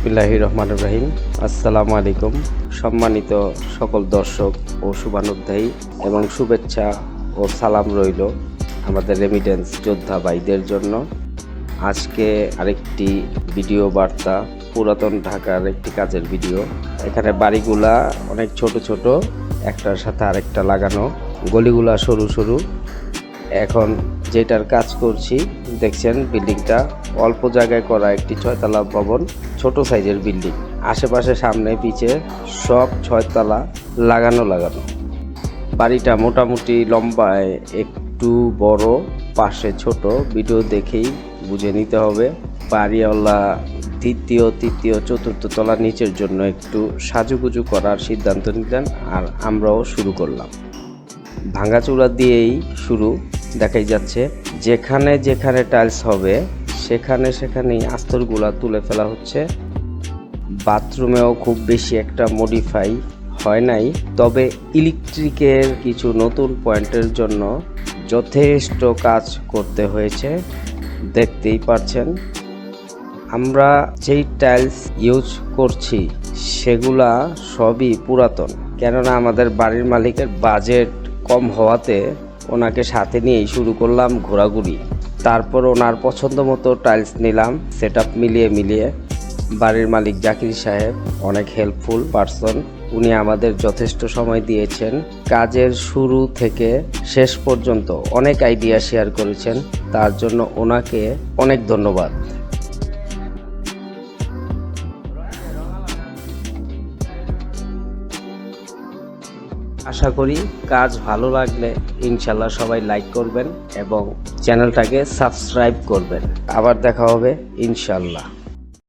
বিসমিল্লাহির রহমানির রহিম। আসসালামু আলাইকুম। সম্মানিত সকল দর্শক ও শুভানুধ্যায়ী এবং শুভেচ্ছা ও সালাম রইল আমাদের রেমিটেন্স যোদ্ধা ভাইদের জন্য। আজকে আরেকটি ভিডিও বার্তা, পুরাতন ঢাকার একটি কাজের ভিডিও। এখানে বাড়িগুলা অনেক ছোট ছোট, একটার সাথে আরেকটা লাগানো, গলিগুলা সরু সরু। এখন যেটার কাজ করছি দেখছেন, বিল্ডিংটা অল্প জায়গায় করা একটি 6 তলা ভবন, ছোট সাইজের বিল্ডিং। আশেপাশে সামনে পিছে সব 6 তলা লাগানো। বাড়িটা মোটামুটি লম্বায় একটু বড়, পাশে ছোট। ভিডিও দেখেই বুঝে নিতে হবে। বাড়িওয়ালা দ্বিতীয়, তৃতীয়, চতুর্থ তলা নিচের জন্য একটু সাজুগুজু করার সিদ্ধান্ত নিলেন, আর আমরাও শুরু করলাম। ভাঙাচুরা দিয়েই শুরু। দেখাই যাচ্ছে যেখানে যেখানে টাইলস হবে সেখানেই আস্তরগুলা তুলে ফেলা হচ্ছে। বাথরুমেও খুব বেশি একটা মডিফাই হয় নাই, তবে ইলেকট্রিকের কিছু নতুন পয়েন্টের জন্য যথেষ্ট কাজ করতে হয়েছে, দেখতেই পাচ্ছেন। আমরা যেই টাইলস ইউজ করছি সেগুলা সবই পুরাতন, কেননা আমাদের বাড়ির মালিকের বাজেট কম হওয়াতে ওনাকে সাথে নিয়েই শুরু করলাম ঘোরাঘুরি। তারপর ওনার পছন্দ মতো টাইলস নিলাম, সেটআপ মিলিয়ে। বাড়ির মালিক জাকির সাহেব অনেক হেল্পফুল পারসন, উনি আমাদের যথেষ্ট সময় দিয়েছেন। কাজের শুরু থেকে শেষ পর্যন্ত অনেক আইডিয়া শেয়ার করেছেন, তার জন্য ওনাকে অনেক ধন্যবাদ। আশা করি কাজ ভালো লাগলে ইনশাল্লাহ সবাই লাইক করবেন এবং চ্যানেলটাকে সাবস্ক্রাইব করবেন। আবার দেখা হবে ইনশাল্লাহ।